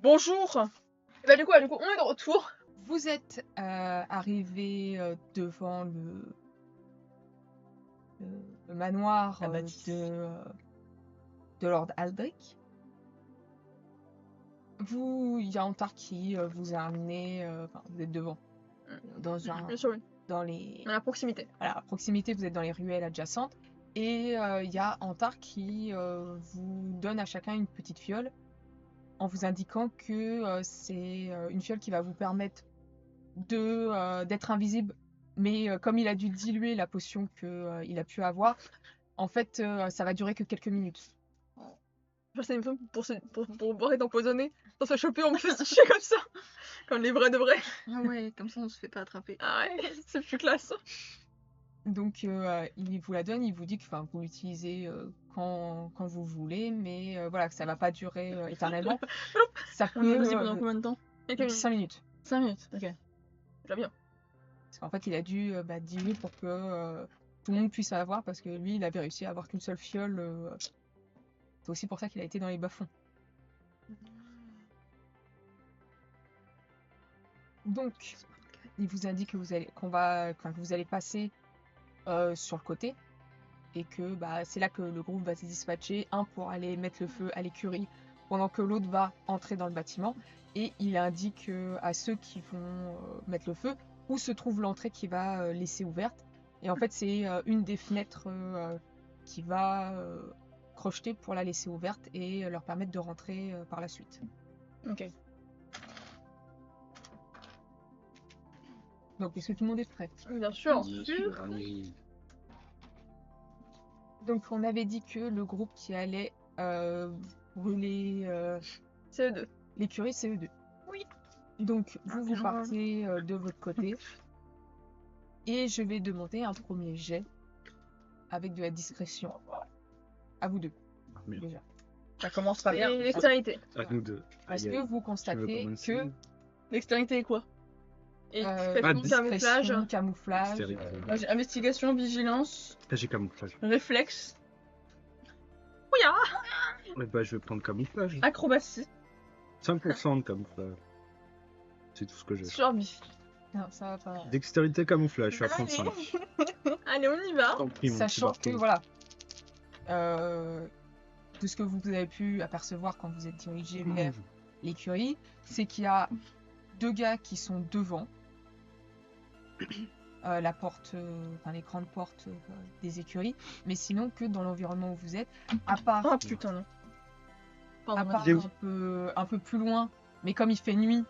Bonjour. Du coup, on est de retour. Vous êtes arrivé devant le manoir La bâtisse. de Lord Aldrich. Il y a Antar qui vous a amené, vous êtes devant, Bien sûr, oui. dans les, À la proximité. voilà, à proximité, vous êtes dans les ruelles adjacentes, et il y a Antar qui vous donne à chacun une petite fiole, en vous indiquant que c'est une fiole qui va vous permettre d'être invisible, mais comme il a dû diluer la potion qu'il a pu avoir, en fait, ça va durer que quelques minutes. C'est une fois pour boire et d'empoisonner. On se fait choper, on me fait chier comme ça. Comme les vrais de vrais. Ah ouais, comme ça on se fait pas attraper. Ah ouais, c'est plus classe. Donc, il vous la donne, il vous dit que vous l'utilisez quand vous voulez, mais voilà, que ça va pas durer éternellement. Ça On est peut invisible pendant combien de temps? 5 minutes. 5 minutes, ok. Déjà bien. Parce qu'en fait, il a dû diluer pour que tout le monde puisse avoir, parce que lui, il avait réussi à avoir qu'une seule fiole. C'est aussi pour ça qu'il a été dans les bas-fonds. Donc, il vous indique que vous allez passer sur le côté, et que c'est là que le groupe va se dispatcher, un pour aller mettre le feu à l'écurie, pendant que l'autre va entrer dans le bâtiment, et il indique à ceux qui vont mettre le feu où se trouve l'entrée qui va laisser ouverte. Et en fait, c'est une des fenêtres qui va crocheter pour la laisser ouverte et leur permettre de rentrer par la suite. Ok. Donc, est-ce que tout le monde est prêt? Bien sûr. Donc, on avait dit que le groupe qui allait brûler C'est eux deux. l'écurie, c'est eux deux. Oui. Donc, vous partez de votre côté. Et je vais demander un premier jet avec de la discrétion. À vous deux, déjà. Ça commence pas bien. Et l'extériorité. À nous deux. Est-ce que vous constatez que L'extériorité est quoi? Et discrétion, camouflage. camouflage, Moi, j'ai investigation, vigilance, Là, j'ai camouflage. réflexe, Ouais, bah, je vais prendre camouflage. acrobatie, 5% de camouflage. C'est tout ce que j'ai. survie. non, ça va pas. Dextérité camouflage, je suis à 35. Allez, on y va. Tant pis, mon petit Sachant que, barbeau. voilà, tout ce que vous avez pu apercevoir quand vous êtes dirigé vers l'écurie, c'est qu'il y a deux gars qui sont devant la porte, les grandes portes des écuries, mais sinon que dans l'environnement où vous êtes, à part, Oh putain, non. à part J'ai- un peu plus loin, mais comme il fait nuit,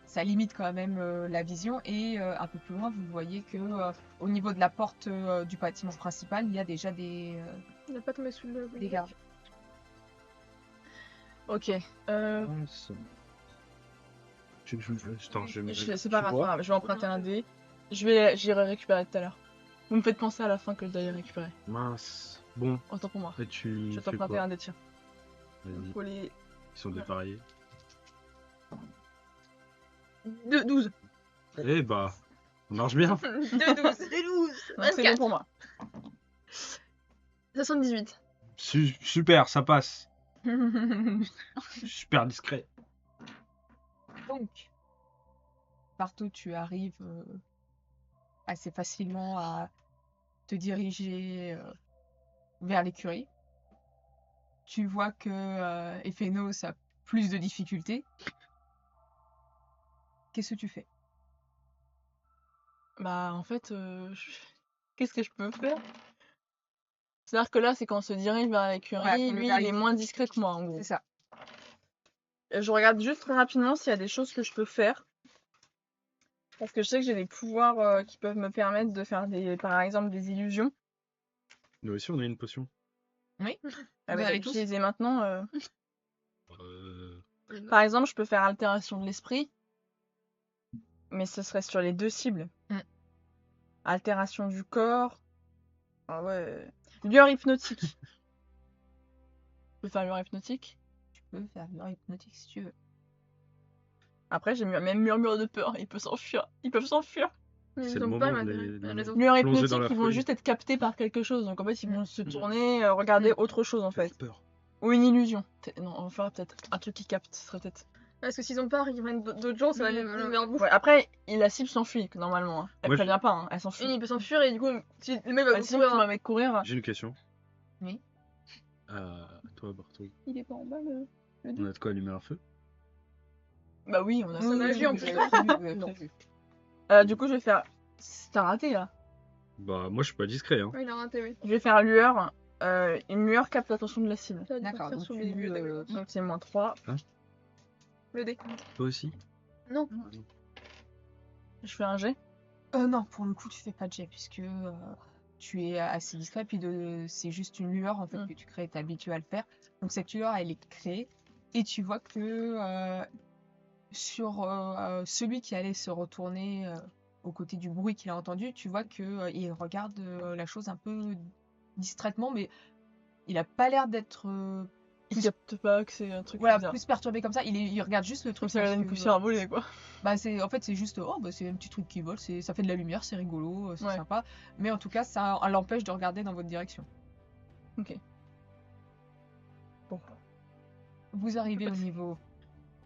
ça limite quand même la vision, et un peu plus loin, vous voyez que au niveau de la porte du bâtiment principal, il y a déjà des Il n'a pas tombé sous le. gardes. Ok. Mince. Attends, je vais C'est pas grave, je vais emprunter un dé. J'irai récupérer tout à l'heure. Vous me faites penser à la fin que je dois y récupérer. Mince. Bon, Autant pour moi. et tu Je vais fais t'emprunter quoi? un dé, tiens. Vas-y, Faut les. ils sont dépareillés. 12. Eh bah, ça marche bien. 12. Donc C'est bon pour moi. 78. Super, ça passe. Super discret. Donc, Barto, tu arrives assez facilement à te diriger vers l'écurie. Tu vois que Ephénos a plus de difficultés. Qu'est-ce que tu fais? Bah, en fait, qu'est-ce que je peux faire? C'est-à-dire que là, c'est quand on se dirige vers l'écurie, Voilà, quand lui, vers il est moins discret que moi, en gros. C'est ça. Je regarde juste très rapidement s'il y a des choses que je peux faire. Parce que je sais que j'ai des pouvoirs qui peuvent me permettre de faire par exemple, des illusions. Nous aussi, on a une potion. Oui. Elle Vous va avez être tous utilisée maintenant. Euh, Par exemple, je peux faire altération de l'esprit. Mais ce serait sur les deux cibles. Mm. Altération du corps. Ah ouais. Lueur hypnotique. Je peux faire lueur hypnotique. Tu peux faire une hypnotique si tu veux. Après, j'ai même murmure de peur. Ils peuvent s'enfuir. Ils peuvent s'enfuir. C'est le moment de les Lueur plonger hypnotique, dans la ils vont folie. juste être captés par quelque chose. Donc en fait, ils vont se tourner, regarder autre chose en Ça fait. fait peur. Ou une illusion. Non, on va faire peut-être un truc qui capte, ce serait peut-être. Parce que s'ils ont peur, ils prennent d'autres gens, ça va Oui, venir voilà. vers vous. Ouais, après, la cible s'enfuit, normalement. Hein. Elle Moi, prévient pas, hein. Elle s'enfuit. Il peut s'enfuir et du coup, si le mec va Bah, vous sinon, courir. tu vas mec courir. J'ai une question. Oui. Toi, Bartol. Il est pas en bas, le... On a de quoi allumer un feu? Bah oui, on a ça. on a vu, en vous plus. avez prévu, vous avez Non. prévu. Du coup, je vais faire... T'as raté, là. Bah, moi, je suis pas discret, hein. Ouais, il a raté, oui. Je vais faire lueur. Une lueur capte l'attention de la cible. Ça va D'accord, faire donc sous les tu, yeux, d'accord. Donc c'est -3. Le dé. Toi aussi? Non. Je fais un jet. Non, pour le coup, tu fais pas de jet puisque tu es assez discret. Puis c'est juste une lueur en fait Mm. que tu crées, t'es habitué à le faire. Donc cette lueur, elle est créée et tu vois que sur celui qui allait se retourner aux côtés du bruit qu'il a entendu, tu vois que il regarde la chose un peu distraitement, mais il a pas l'air d'être Il capte pas que c'est un truc voilà bizarre. plus perturbé comme ça. Il regarde juste le Comme truc. ça, il a parce une que, poussière à voler, quoi. bah en fait c'est juste c'est un petit truc qui vole, ça fait de la lumière, c'est rigolo, c'est Ouais. sympa, mais en tout cas ça l'empêche de regarder dans votre direction. Ok. Bon. Vous arrivez au niveau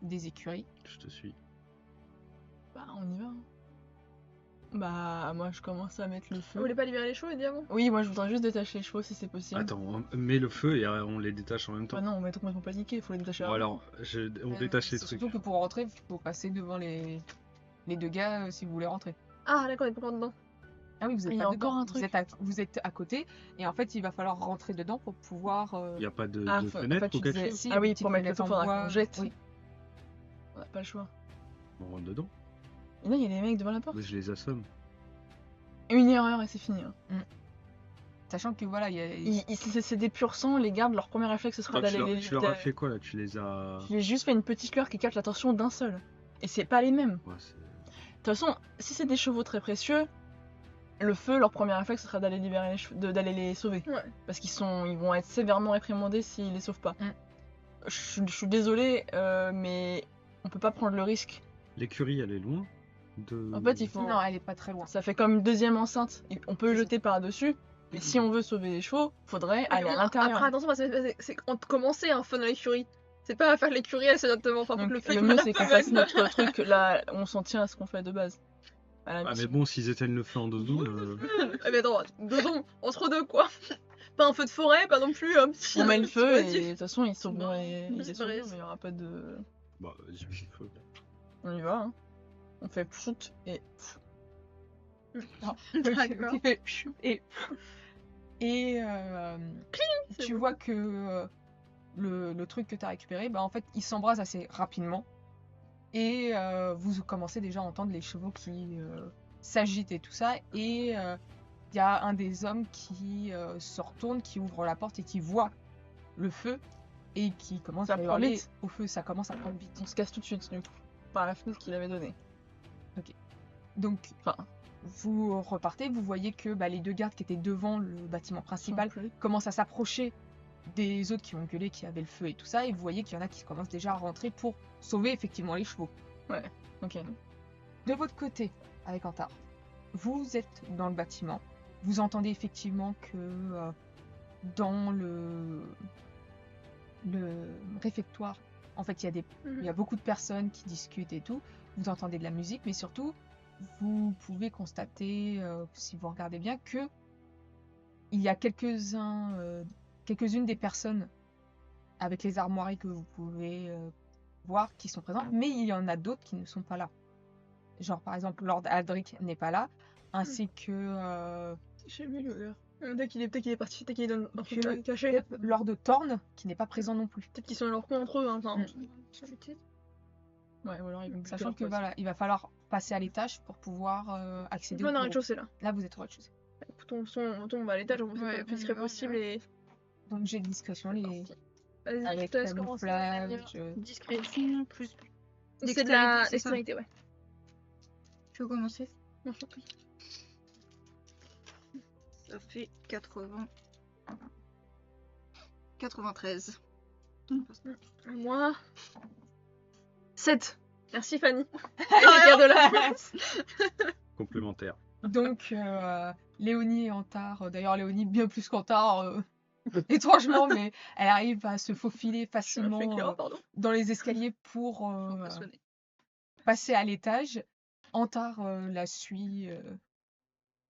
des écuries. Je te suis. Bah, on y va. Hein. Bah, moi, je commence à mettre le Vous feu. voulez pas libérer les chevaux et dire avant? Oui, moi, je voudrais juste détacher les chevaux, si c'est possible. Attends, on met le feu et on les détache en même temps. Ah non, on va être complètement paniqué, il faut les détacher. Bon, avant. alors, on détache les C'est trucs. surtout que pour rentrer, il faut passer devant les deux gars si vous voulez rentrer. Ah, d'accord, on est pas encore dedans. Ah oui, vous êtes Il y a pas encore dedans. un truc. Vous êtes à côté et en fait il va falloir rentrer dedans pour pouvoir. Il n'y a pas de, Ah, de en fenêtre fait, tu ou quelque disais- chose? Si, Ah une oui, petite pour mettre le fenêtre feu, en faudra bois. qu'on jette. Oui. On n'a pas le choix. On rentre dedans. Et là, il y a des mecs devant la porte. Moi, je les assomme. Une erreur et c'est fini. Hein. Sachant que voilà, il y a. C'est des pur sang, les gardes, leur premier réflexe ce sera Attends, d'aller les. tu leur as fait quoi là? Tu les as. J'ai juste fait une petite lueur qui capte l'attention d'un seul. Et c'est pas les mêmes. Ouais, De toute façon, si c'est des chevaux très précieux, le feu, leur premier réflexe ce sera d'aller libérer les d'aller les sauver. Ouais. Parce ils vont être sévèrement réprimandés s'ils les sauvent pas. Mm. Je suis désolée, mais on peut pas prendre le risque. L'écurie, elle est loin de... En fait, il faut. Non, elle est pas très loin. Ça fait comme une deuxième enceinte. On peut le C'est jeter par-dessus. Mais si on veut sauver les chevaux, faudrait aller à l'intérieur. Après, attention, parce que c'est quand commencer un feu dans l'écurie. C'est pas à faire l'écurie assez exactement. Enfin, faut Donc, que le feu le il mieux meurt c'est qu'on quand même. fasse notre truc là, on s'en tient à ce qu'on fait de base. À la Ah, mais mission. bon, s'ils éteignent le feu en 2 secondes... Ah, mais attends, entre deux quoi. Pas un feu de forêt, pas non plus un petit. On met le feu et de petit- toute façon ils sauveront Non, les c'est sauveront, vrai. mais il y aura pas de. Bah, vas-y, mets le feu. On y va. Hein. On fait pfft et. D'accord. Tu fais et c'est tu bon. vois que le truc que tu as récupéré, bah en fait, il s'embrase assez rapidement et vous commencez déjà à entendre les chevaux qui s'agitent et tout ça et il y a un des hommes qui se retourne, qui ouvre la porte et qui voit le feu et qui commence Ça à prend hurler vite. au feu. Ça commence à prendre vite. On se casse tout de suite du coup. Par la fenêtre qu'il avait donnée. Donc Enfin, vous repartez, vous voyez que bah, les deux gardes qui étaient devant le bâtiment principal commencent à s'approcher des autres qui ont gueulé, qui avaient le feu et tout ça, et vous voyez qu'il y en a qui commencent déjà à rentrer pour sauver effectivement les chevaux. ok. De votre côté, avec Antar, vous êtes dans le bâtiment, vous entendez effectivement que dans le réfectoire, en fait, il y a beaucoup de personnes qui discutent et tout, vous entendez de la musique, mais surtout, vous pouvez constater, si vous regardez bien, que il y a quelques-unes des personnes avec les armoiries que vous pouvez voir qui sont présentes, mais il y en a d'autres qui ne sont pas là. Genre, par exemple, Lord Aldric n'est pas là, ainsi que J'ai mis le. Dès qu'il est parti, dès qu'il est dans le caché. Lord Thorn, qui n'est pas présent non plus. Peut-être qu'ils sont dans leur coin entre eux. Hein. Enfin, Ouais, ou alors ils vont buter Sachant leur que pote. voilà, il va falloir passer à l'étage pour pouvoir accéder on au a bureau. rez-de-chaussée là. Là, vous êtes au rez-de-chaussée. On tombe à l'étage, on Ouais, fait le plus on y près va, possible on y va. et. Donc j'ai de discrétion, Vas-y, je avec te laisse commencer. camouflage. Discrétion plus. C'est de la Dextérité, c'est ça dextérité, ouais. Tu veux commencer? Non, je t'en prie. Ça fait 80. 93. Moi. 7. Merci Fanny. Complémentaire. Donc Léonie et Antar, d'ailleurs Léonie bien plus qu'Antar, étrangement, mais elle arrive à se faufiler facilement pardon. dans les escaliers pour Impressionné. passer à l'étage. Antar la suit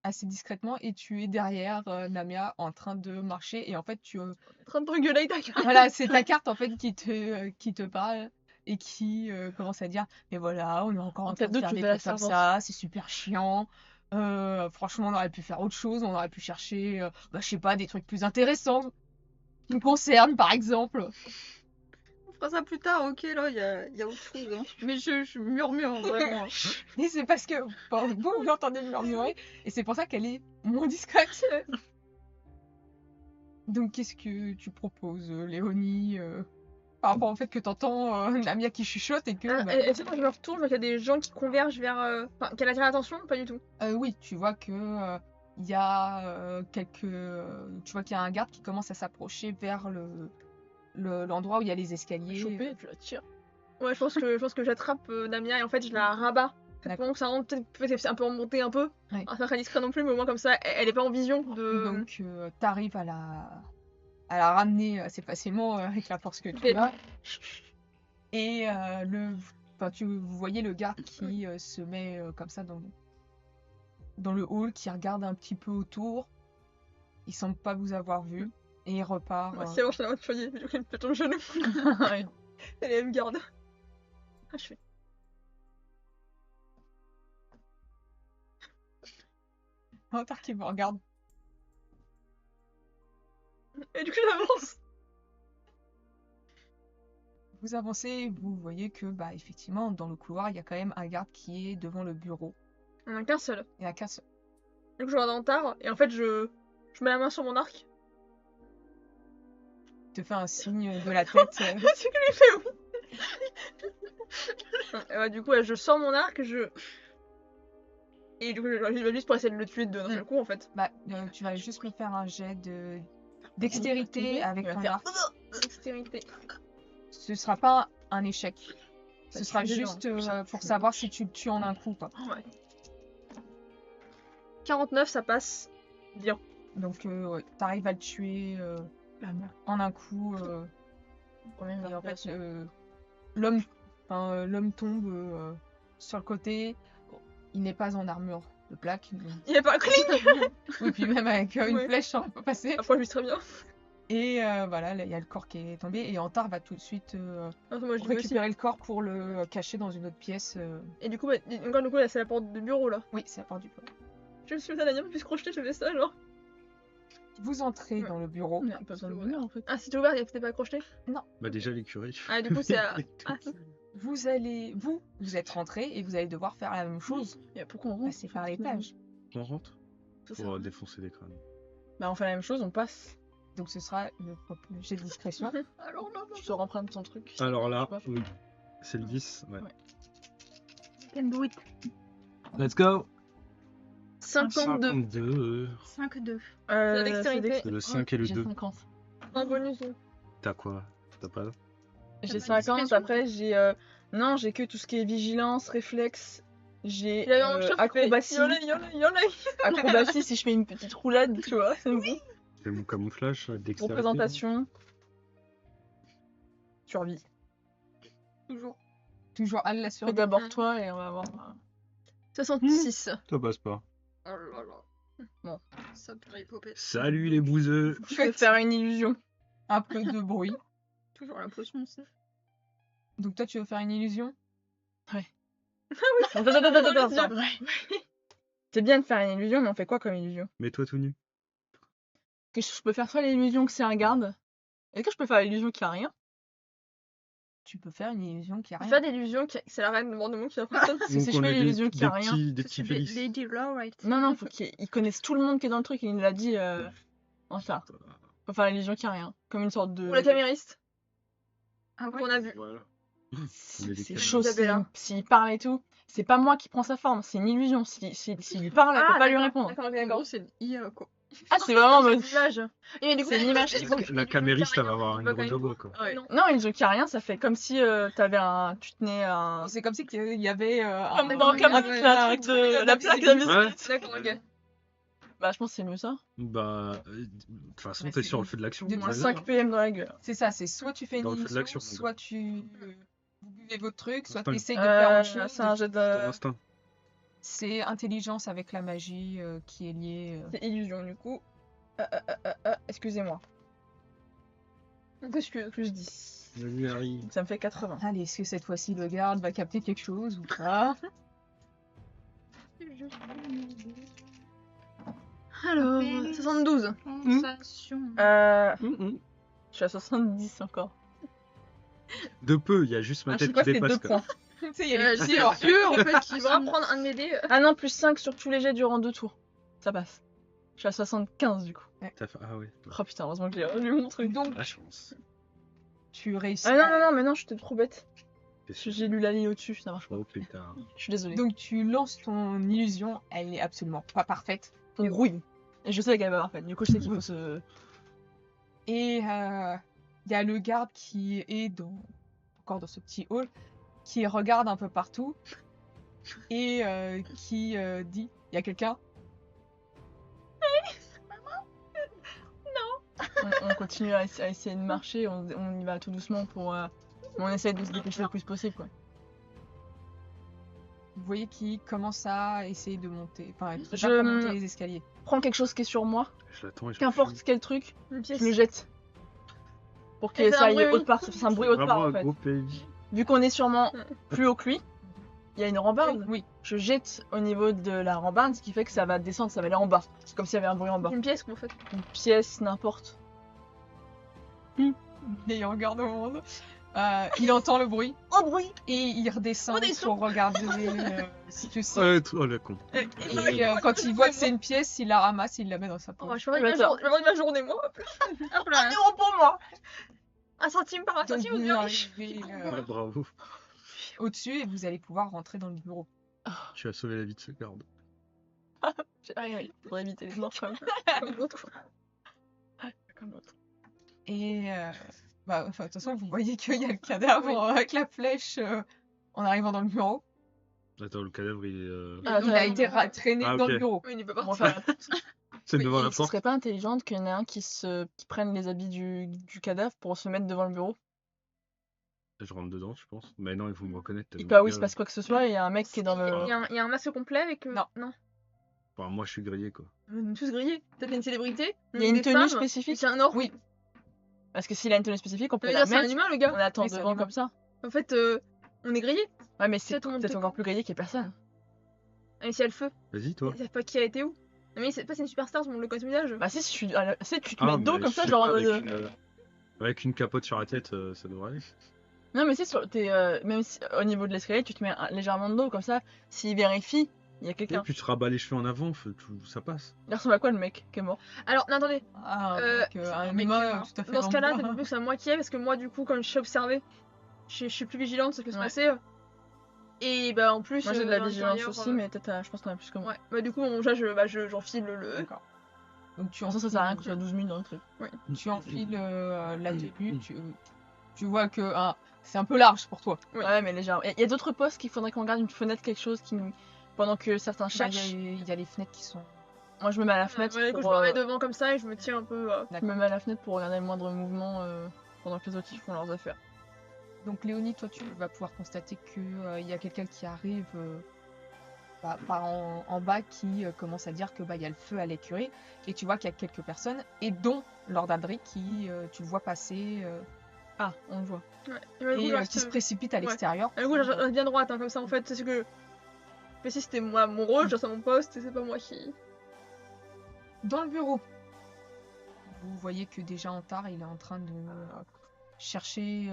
assez discrètement et tu es derrière Namia en train de marcher et en fait tu En train de t'engueuler avec ta carte. voilà, c'est ta carte en fait qui te parle et qui commence à dire mais voilà, on est encore en train de Peut-être faire que des tu fais la trucs comme servante. ça, c'est super chiant. Franchement, on aurait pu faire autre chose, on aurait pu chercher bah, je sais pas, des trucs plus intéressants qui me concernent par exemple. On fera ça plus tard, ok, là, il y a autre chose. Hein. Mais je murmure, vraiment. Et c'est parce que bon, vous l'entendez murmurer et c'est pour ça qu'elle est moins discrète. Donc qu'est-ce que tu proposes, Léonie, par rapport au fait que t'entends Namia qui chuchote et que bah, Est-ce que quand je me retourne, il y a des gens qui convergent vers. Enfin, qu'elle attire l'attention? Pas du tout. oui, tu vois que il y a tu vois qu'il y a un garde qui commence à s'approcher vers l'endroit où il y a les escaliers. Choper et puis la tire. Ouais, je pense que j'attrape Namia et en fait je la rabats. D'accord. Donc ça rentre peut-être un peu remonté un peu. Ouais. C'est pas très discret non plus, mais au moins comme ça, elle est pas en vision de. Donc t'arrives à la ramener assez facilement avec la force que tu Et- as. Et vous voyez le garde qui se met comme ça dans le hall, qui regarde un petit peu autour. Il semble pas vous avoir vu. Et il repart. Ouais, c'est bon, je suis la mode choyée, du coup elle me pète le genou. Ouais. Elle me garde. Ah, je fais. Antar qui vous regarde. Et du coup j'avance. Vous avancez et vous voyez que, bah, effectivement, dans le couloir, il y a quand même un garde qui est devant le bureau. On en a qu'un seul. Il n'y a qu'un seul. Du coup je regarde Antar et en fait je mets la main sur mon arc. Il te fait un signe de la tête. C'est que lui fait où? Et ouais, du coup ouais, je sors mon arc, et du coup je vais juste pour essayer de le tuer d'un seul coup en fait. Bah, tu vas juste me faire un jet dextérité avec Il va ton faire- arc. Dextérité. Ce sera pas un échec. Ce Bah, sera tu fais juste genre, pour savoir si tu le tues en un coup, quoi. Ouais. 49 ça passe bien. Donc, ouais, t'arrives à le tuer en un coup. Et en fait, l'homme tombe sur le côté. Il n'est pas en armure de plaque. Donc... Il est pas clean. Oui, puis même avec une Ouais. flèche, ça peut passer. Après je vis très bien. Et voilà, là, il y a le corps qui est tombé. Et Antar va tout de suite Attends, moi je vais aussi. récupérer le corps pour le cacher dans une autre pièce. Et du coup, encore du coup là c'est la porte du bureau là. Oui, c'est la porte du bureau. Je me suis fait la lame puis crocheter, je fais ça genre. Vous entrez Ouais. dans le bureau. On n'a pas besoin de venir en fait. Ah c'était ouvert, il était pas accroché. Bah déjà l'écurie. Ah du coup c'est à. Ah, Vous êtes rentré et vous allez devoir faire la même chose. Et pourquoi on rentre? Passer par l'étage. On rentre ça, ça pour va. défoncer des crânes. Bah on fait la même chose, on passe. Donc ce sera le jet de discrétion. Alors là, Tu te rempruntes ton truc. Alors là, Je sais pas. oui. C'est le 10. Ouais. Ouais. Can do it. Let's go 52. 52. 5-2. La dextérité. C'est le 5 et le J'ai 2. 50. Un bonus. T'as quoi? T'as pas? J'ai pas de 50, discrétion? après j'ai... Non, j'ai que tout ce qui est vigilance, réflexe. J'ai Il avait un chat qui fait acrobatie. yola. Acrobatie, si je fais une petite roulade, tu vois, c'est bon. C'est mon camouflage, dextérité. Représentation. Survie. Toujours à la Fais survie. d'abord toi et on va voir. 66. Ça passe pas. Oh là là. Bon. Ça pourrait popper. Salut les bouseux. Je vais faire une illusion. Un peu de bruit. Toujours la potion aussi. Donc toi, tu veux faire une illusion? Attends. C'est bien de faire une illusion, mais on fait quoi comme illusion? Mets-toi tout nu. Que je peux faire soit l'illusion que c'est un garde. Est-ce que je peux faire l'illusion qu'il n'y a rien? Tu peux faire une illusion qui a rien. Faire d'illusion, c'est la reine de Mordemont qui a fait ça. Parce que si je on fais est l'illusion qu'il n'y a rien. Des petits Félix. Lady Lawright. Non, non, faut qu'ils connaissent tout le monde qui est dans le truc. Il nous l'a dit. Enfin, faut faire l'illusion qu'il n'y a rien. Comme une sorte de. Ou la camériste. Ah ouais. Qu'on a vu. Voilà. C'est On est des c'est caméras. chaud Isabella. s'il parle et tout. C'est pas moi qui prends sa forme, c'est une illusion. S'il lui parle, elle peut pas lui répondre. D'accord, En d'accord. gros, c'est l'IA quoi. Ah, c'est vraiment en mode. L'image. Et du coup, C'est une image il faut que- La camériste, elle va avoir une Faut quand grosse même- voix quoi. Ouais. Non, une illusion qu'il n'y a rien, ça fait comme si t'avais un. Tu tenais un. C'est comme si il y avait Comme un- dans un- comme un truc de la plaque de Ouais. biscuit. D'accord, ok. Bah, je pense que c'est mieux ça. Bah, de toute façon, Mais t'es c'est- sur le feu de l'action. de Au moins toute Vas-y. 5 PM dans la gueule. C'est ça, c'est soit tu fais une Dans le feu de illusion, l'action, soit vous buvez votre truc, soit Instinct. tu essayes de faire autre chose. C'est un jet Ton de... instinct. C'est intelligence avec la magie qui est liée. C'est illusion, du coup. Excusez-moi. Qu'est-ce que je dis? Vas-y, Harry. Ça me fait 80. Allez, est-ce que cette fois-ci le garde va capter quelque chose ou pas? Alors, 72. Sensation. Je suis à 70 encore. De peu, il y a juste ma À chaque tête fois, qui c'est 2 dépasse. quoi. points. Tu sais, il y a les C'est petits, alors. sûr, en fait, qui va prendre un de mes dés. Ah non, plus 5 sur tous les jets durant 2 tours. Ça passe. Je suis à 75 du coup. Ah ouais. Oh putain, heureusement que j'ai lu mon truc. Donc, La chance. tu réussis. Ah non, mais non, j'étais trop bête. Qu'est-ce que J'ai lu la ligne au-dessus, ça marche pas. Oh putain. Je suis désolée. Donc, tu lances ton illusion, elle n'est absolument pas parfaite. On grouille. Et je sais qu'elle va parfaite. Du coup, je sais qu'il faut se. Et il y a le garde qui est encore dans ce petit hall, qui regarde un peu partout et qui dit, il y a quelqu'un? On continue à essayer de marcher, on y va tout doucement pour. On essaie de se dépêcher le plus possible quoi. Vous voyez qu'il commence à essayer de monter, enfin, il Je- prépare pour monter les escaliers. Prends quelque chose qui est sur moi, Je l'attends et je qu'importe quel truc, Une je pièce. le jette. Pour que Et ça c'est un aille bruit, autre part, ça fasse un bruit autre part Vraiment en un fait. gros PJ. Vu qu'on est sûrement plus haut que lui, il y a une rambarde. Oui, Je jette au niveau de la rambarde, ce qui fait que ça va descendre, ça va aller en bas. C'est comme s'il y avait un bruit en bas. Une pièce, quoi, en fait. Une pièce, n'importe. meilleur garde au monde. Il entend le bruit Oh bruit et il redescend Redescend. pour regarder ce que c'est. Oh le con. Et quand il voit que c'est une pièce, il la ramasse, il la met dans sa Oh, poche. je vais vendre ma journée, moi. Hop là. 1 euro pour moi. 1 centime par 1 Donc centime, vous on dirait. arrivez Ouais, bravo. au-dessus et vous allez pouvoir rentrer dans le bureau. Tu as sauvé la vie de ce garde. Pour éviter les morts comme l'autre. Comme l'autre. Et de toute façon, vous voyez qu'il y a le cadavre avec la flèche en arrivant dans le bureau. Attends, le cadavre il est. Ah, Il a été traîné Ah, dans ok. le bureau. Oui, il peut Bon, partir. enfin, C'est devant la ce porte. serait pas intelligent qu'il y en ait un qui prenne les habits du cadavre pour se mettre devant le bureau. Je rentre dedans, je pense. Mais non, il faut me reconnaître. Au tellement cas où il bien. se passe quoi que ce soit, il y a un mec qui est dans le. Il y a un masque complet avec. Non. Non. Enfin, moi je suis grillé quoi. On est tous grillés. Peut-être une célébrité. Il y a une des tenue femmes, spécifique. et c'est un or. Oui. Parce que s'il a une tenue spécifique, on Ça peut veut la dire c'est un mettre. humain, le gars. On attend Oui, c'est un devant humain. comme ça. En fait, on est grillés. Ouais, mais c'est Ça, tout le monde peut-être peut- encore plus grillé qu'il y ait personne. Et s'il y a le feu. Vas-y, toi. Ils savent pas qui a été où. Non, mais c'est pas c'est une superstar, tout le monde le connaît son visage. Bah si, si tu te Ah, mets de dos mais comme je ça, sais genre. pas, avec une capote sur la tête, ça devrait aller. Non, mais si, même si, au niveau de l'escalier, tu te mets légèrement de dos comme ça. S'il vérifie, il y a Et quelqu'un. puis tu te rabats les cheveux en avant, ça passe. Il ressemble à quoi le mec qui est mort? Alors, non, attendez. Ah, un mec, humain tout à fait Dans ce cas-là, lambda. peut-être plus à moitié, parce que moi, du coup, comme je suis observée, je suis plus vigilante sur ce qui se Ouais. passait. Et bah, en plus. Moi j'ai de la à vigilance l'intérieur, aussi, mais peut-être je pense qu'on a plus que moi. Ouais, bah, du coup, j'enfile le. D'accord. Donc tu En ça sert à rien que tu sois 12 000 dans le truc. tu enfiles la tenue, tu vois que c'est un peu large pour toi. Oui. Ouais, mais légèrement. Il y a d'autres postes qu'il faudrait qu'on garde une fenêtre, quelque chose qui. Pendant que certains Bah, cherchent. Il y a les fenêtres qui sont. Moi je me mets à la fenêtre. Ouais, du coup, je pour, me mets devant comme ça et je me tiens un peu. je me mets à la fenêtre pour regarder le moindre mouvement pendant que les autres ils font leurs affaires. Donc Léonie, toi tu vas pouvoir constater que il y a quelqu'un qui arrive par en bas qui commence à dire que il y a le feu à l'écurie et tu vois qu'il y a quelques personnes et dont Lord Adric qui tu le vois passer Ah, on le voit. Ouais. Et, bah, du coup, et je reste- qui se précipite à l'extérieur. Et du coup, je reste bien droite, hein, comme ça, en fait, c'est ce que. Mais si c'était moi, mon rôle, je reste à mon poste et c'est pas moi qui. Dans le bureau, vous voyez que déjà Antar il est en train de chercher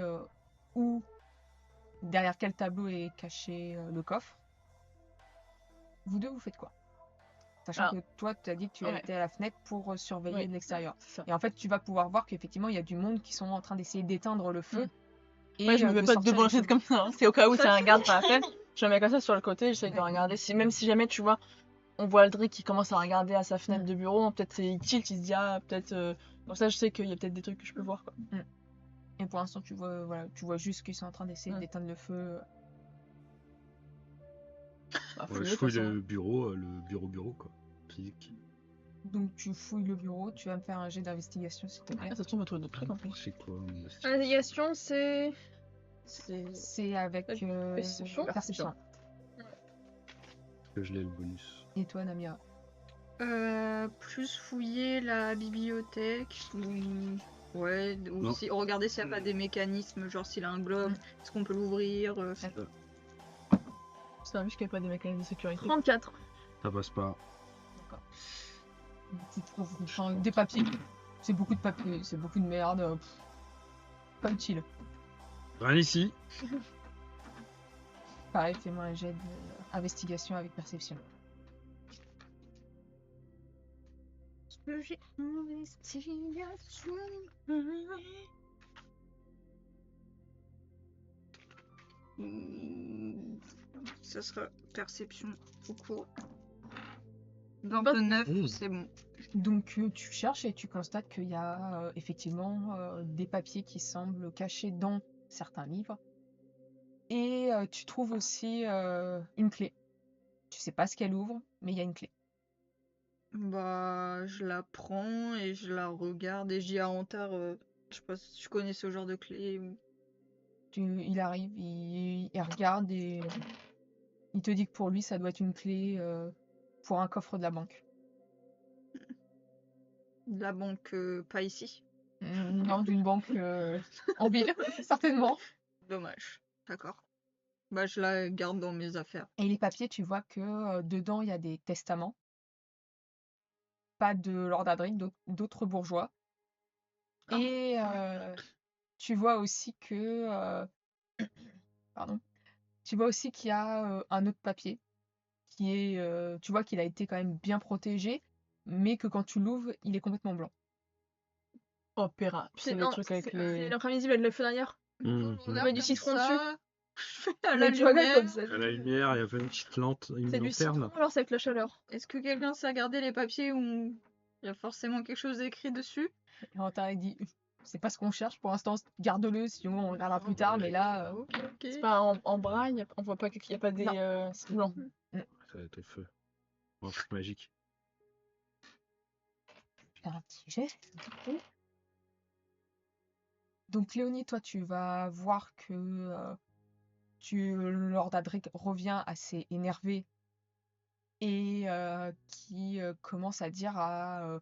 où, derrière quel tableau est caché le coffre. Vous deux, vous faites quoi? Sachant que toi, tu as dit que tu Ouais. étais à la fenêtre pour surveiller Oui. de l'extérieur. C'est ça. Et en fait, tu vas pouvoir voir qu'effectivement, il y a du monde qui sont en train d'essayer d'éteindre le feu. Et Ouais, je me mets de pas sortir devant les le feux. comme ça. Hein. C'est au cas où c'est un garde par la fenêtre. Je me mets comme ça sur le côté, j'essaie de Ouais. regarder. Même si jamais tu vois, on voit Aldric qui commence à regarder à sa fenêtre de bureau, peut-être il tilt, il se dit ah, peut-être. Comme ça, je sais qu'il y a peut-être des trucs que je peux voir. Quoi. Et pour l'instant, tu vois juste qu'ils sont en train d'essayer d'éteindre le feu. Bah, Ouais, fouiller, je de fouille toute façon. le bureau quoi. Physique. Donc tu fouilles le bureau, tu vas me faire un jet d'investigation s'il te plaît. Ah, ça se trouve, on va trouver d'autres trucs en plus. C'est quoi Investigation, c'est. C'est avec Perception. perception. que je l'ai le bonus? Et toi Namira? Plus fouiller la bibliothèque. Ouais, ou Non. si, regarder s'il n'y a pas des mécanismes, genre s'il a un globe, est-ce qu'on peut l'ouvrir C'est juste qu'il n'y a pas des mécanismes de sécurité. 34. Ça passe pas. Tu trouves enfin, des papiers. C'est beaucoup de papiers, c'est beaucoup de merde. Pas utile. Rien ici. Pareil, fais-moi un jet d'investigation avec perception. Ça sera perception au cours. 29, Mmh. c'est bon. Donc tu cherches et tu constates qu'il y a effectivement des papiers qui semblent cachés dans certains livres. Et tu trouves aussi une clé. Tu sais pas ce qu'elle ouvre, mais il y a une clé. Bah, je la prends et je la regarde et je dis à Antar, je sais pas si tu connais ce genre de clé. Il arrive, il regarde et il te dit que pour lui, ça doit être une clé pour un coffre de la banque. De la banque, pas ici. Non, d'une banque en ville, certainement. Dommage. D'accord. Bah, je la garde dans mes affaires. Et les papiers, tu vois que dedans, il y a des testaments. Pas de Lord Adric, d'autres bourgeois. Ah. Et tu vois aussi que... pardon. Tu vois aussi qu'il y a un autre papier qui est... tu vois qu'il a été quand même bien protégé, mais que quand tu l'ouvres, il est complètement blanc. Opéra. C'est le truc avec C'est les. l'encre invisible avec le feu derrière. Mmh. On met du citron dessus. À la Tu vois, lumière. comme ça. À la lumière, il y a une petite une C'est du citron, lanterne. alors c'est avec la chaleur. Est-ce que quelqu'un sait garder les papiers où il y a forcément quelque chose écrit dessus? Et Antar, il dit, c'est pas ce qu'on cherche pour l'instant, garde-le, sinon on regardera plus tard, mais là... Ok, ok. C'est pas en braille, on voit pas qu'il y a pas des. Non. C'est blanc. Ça va être le feu. Un truc magique. Faire un petit jet. Donc Léonie, toi, tu vas voir que Lord Adric revient assez énervé et qui commence à dire à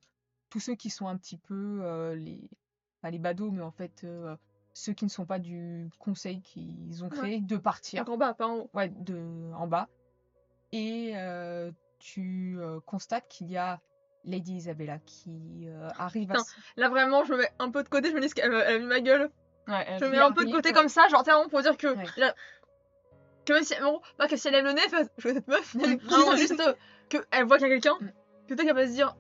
tous ceux qui sont un petit peu pas les badauds, mais en fait ceux qui ne sont pas du conseil qu'ils ont créé, de partir. Donc en bas, pas en haut. Ouais, en bas. Et tu constates qu'il y a Lady Isabella qui arrive à... Putain. Là vraiment, je me mets un peu de côté, je me dis qu'elle a vu ma gueule. Ouais, Je me mets un peu de côté comme ça, genre tellement pour dire que. Ouais. Que même si. Bon, pas que si elle lève le nez, je vois cette meuf. Vraiment juste qu'elle voit qu'il y a quelqu'un. Que peut-être qu'elle va se dire.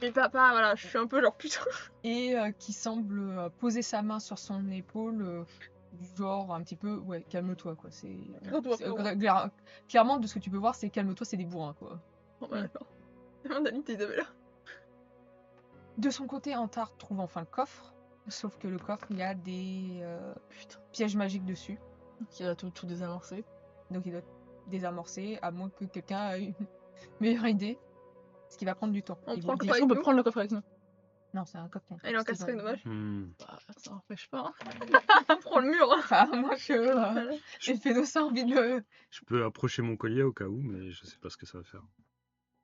Mais papa, voilà, je suis un peu genre putain. Et qui semble poser sa main sur son épaule, du genre un petit peu, ouais, calme-toi, quoi. Calme-toi, frérot. Clairement, de ce que tu peux voir, c'est calme-toi, c'est des bourrins, quoi. Bon, bah, d'accord. Mandalité Isabella. De son côté, Antar trouve enfin le coffre, sauf que le coffre, il y a des pièges magiques dessus, Qui a tout désamorcé. donc il doit désamorcer, à moins que quelqu'un ait une meilleure idée, ce qui va prendre du temps. On Il prend vous le dit. coffre Est-ce qu'on peut nous prendre le coffre avec nous? Non, c'est un coffre. Elle est encastrée, dommage. Bah, ça n'empêche pas. On prend le mur. Hein. Enfin, à moins que les Fénos aient envie de le... Je peux approcher mon collier au cas où, mais je sais pas ce que ça va faire.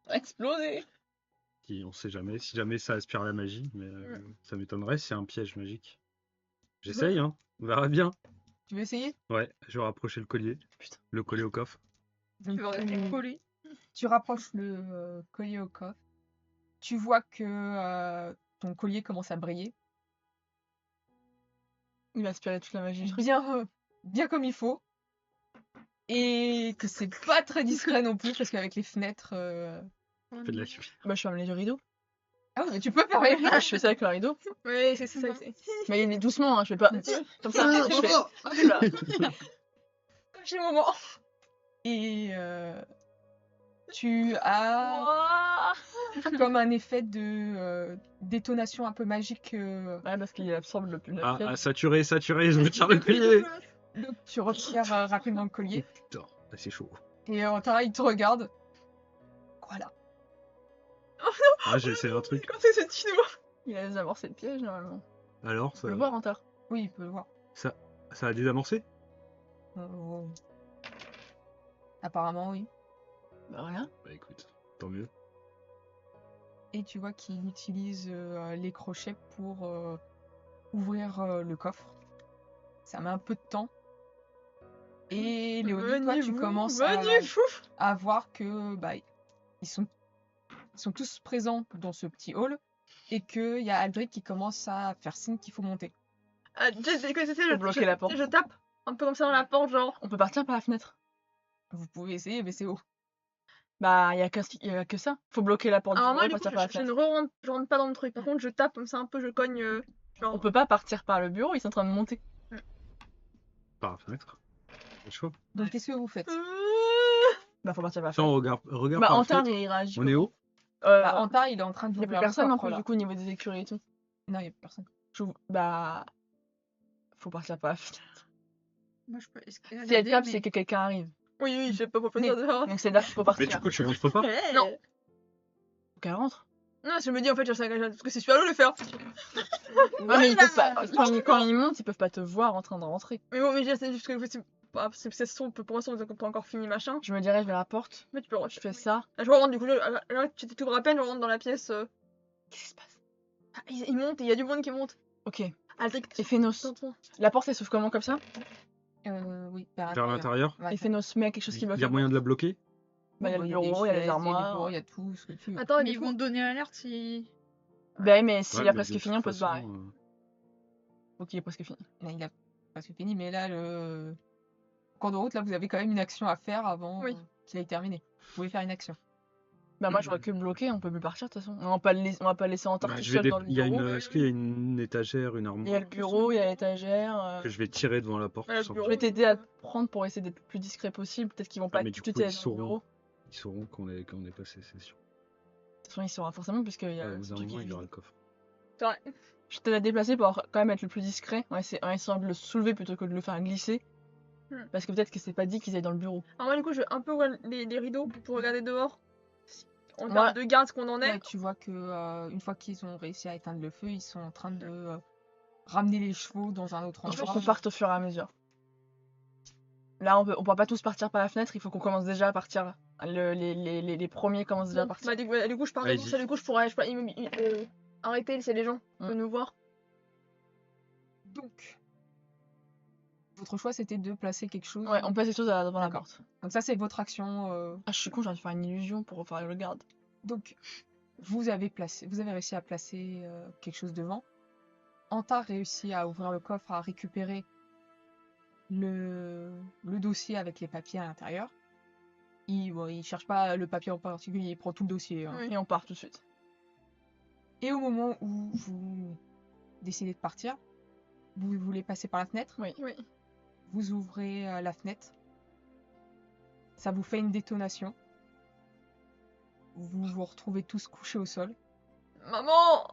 Exploser. On sait jamais. Si jamais ça aspire la magie, mais ça m'étonnerait, c'est un piège magique. J'essaye, hein. On verra bien. Tu veux essayer? Ouais, je vais rapprocher le collier. Putain. Le collier au coffre. Donc, Tu vas rester collé. tu rapproches le collier au coffre. Tu vois que ton collier commence à briller. Il va aspirer toute la magie. Bien comme il faut. Et que c'est pas très discret non plus, parce qu'avec les fenêtres... Fais de la lumière. Bah, je ferme les rideaux. Ah oui, mais tu peux fermer. Ah, je fais ça avec le rideau. Oui, c'est ça. Mais il est doucement, hein, je vais pas. Comme ça, je fais. Oula. J'ai le moment. Et tu as comme un effet de détonation un peu magique. Ouais, parce qu'il absorbe le plus. Ah, saturé, je me tire le collier. Donc tu retires rapidement le collier. Putain, là, c'est chaud. Et Antara, il te regarde. Voilà. Ah, j'ai essayé un truc. Quand c'est ce Tino. Il a désamorcé le piège normalement. Alors, Tu ça, peux le voir en tard. Oui, il peut le voir. ça a désamorcé? Euh, Apparemment, oui. Bah rien. Bah écoute, tant mieux. Et tu vois qu'il utilise les crochets pour ouvrir le coffre. Ça met un peu de temps. Et Léonie, toi, tu commences à voir que bah, ils sont tous présents dans ce petit hall et qu'il y a Aldric qui commence à faire signe qu'il faut monter. Ah, je bloquer la porte. Je tape un peu comme ça dans la porte, genre. On peut partir par la fenêtre. Vous pouvez essayer, mais c'est haut. Bah, y a que ça. Faut bloquer la porte du Alors bureau moi, et du coup, partir par la je ne fenêtre. rentre pas dans le truc. Par contre, je tape comme ça un peu, je cogne. Genre... On peut pas partir par le bureau, ils sont en train de monter. Par la fenêtre. C'est chaud. Donc, qu'est-ce que vous faites? Bah, faut partir par la Ça, fenêtre. on regarde Bah, par la en tard, fenêtre. il réagit. On est haut? Bah, Antar, il est en train de Il y a plus ouvrir le personne en coffre, plus, là. du coup, au niveau des écuries et tout. Non, il y a plus personne. Bah, faut partir par la fenêtre. Moi, je peux escalader. Si elle tape, mais- c'est que quelqu'un arrive. Oui, je sais pas pourquoi ça dehors. Donc, c'est là qu'il faut Mais partir. du coup, tu rentres pas? Non. Faut qu'elle rentre. Non, je me dis en fait, parce que c'est super lourd de le faire. Ouais, mais ils peuvent pas. Quand ils montent, ils peuvent pas te voir en train de rentrer. Mais bon, mais c'est juste que c'est son, pour l'instant, on n'a pas encore fini, machin. Je me dirige vers la porte. Mais tu peux Je fais ça. Je rentre du coup, là, tu t'ouvres à peine, je rentre dans la pièce. Qu'est-ce qui se passe? Ah, il monte, il y a du monde qui monte. Ok. Aldric, Et Phénos. attends. La porte, elle s'ouvre comment comme ça? Oui, vers Vers l'intérieur? Ouais. Et Phénos met quelque chose qui bloque. Il y a moyen de la bloquer? Bah, il y a le des bureau, il y a les chaises, armoires. bureaux, il y a tout ce que tu veux. Attends, Mais mais ils vont donner l'alerte si. Bah, mais s'il Ouais, a mais presque de fini, on toute peut se façon, barrer. Ok, il est presque fini. Là, il a presque fini, mais là, le cours de route, là, vous avez quand même une action à faire avant Oui. qu'il aille terminer. Vous pouvez faire une action. Bah, moi, je vois que bloqué, on peut plus partir de toute façon. On va pas le laisser en tarte Bah, tout je vais seul dans le il y a bureau. une... Est-ce qu'il y a une étagère, une Il y a armoire le bureau, il y a l'étagère. que je vais tirer devant la porte? Ouais, le sans bureau. Je vais t'aider à te prendre pour essayer d'être le plus discret possible. Peut-être qu'ils vont pas mais être du tout de coup, suite ils aller dans le sauront. bureau. De Ils sauront qu'on est passé, c'est sûr. toute façon, il saura forcément, puisqu'il y a Au ce bout d'un truc moment, qui il est y aura vide. le coffre. C'est vrai. Je t'ai déplacé pour quand même être le plus discret, en essayant de le soulever plutôt que de le faire glisser. Parce que peut-être que c'est pas dit qu'ils aillent dans le bureau. Alors moi, du coup, je vais un peu ouvrir les rideaux pour regarder dehors. En Ouais. termes de garde, ce qu'on en est. Là, tu vois que une fois qu'ils ont réussi à éteindre le feu, ils sont en train de ramener les chevaux dans un autre Il faut endroit. qu'on parte au fur et à mesure. Là, on pourra pas tous partir par la fenêtre, il faut qu'on commence déjà à partir. Les premiers commencent déjà à Bon, partir. bah, du coup, je pars Allez-y. devant ça, du coup, je pourrais arrêter si les gens peuvent nous voir. Donc, votre choix, c'était de placer quelque chose. Ouais, on place les choses devant la D'accord. porte. Donc ça, c'est votre action. Ah, je suis con, j'ai envie de faire une illusion pour faire le garde. Donc, vous avez réussi à placer quelque chose devant. Antar réussit à ouvrir le coffre, à récupérer le dossier avec les papiers à l'intérieur. Il cherche pas le papier en particulier, il prend tout le dossier. Hein. Et on part tout de suite. Et au moment où vous décidez de partir, vous voulez passer par la fenêtre. Oui. Oui. Vous ouvrez la fenêtre. Ça vous fait une détonation. Vous vous retrouvez tous couchés au sol. Maman!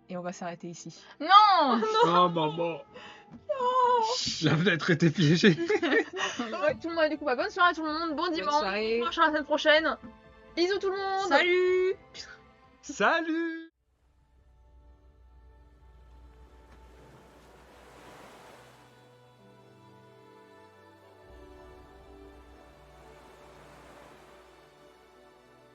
Et on va s'arrêter ici. Non! Oh, maman! La fenêtre était piégée! Ouais, tout le monde, du coup, bah, bonne soirée à tout le monde, bon dimanche. soirée. On se revoit la semaine prochaine. Bisous tout le monde! Salut! Salut!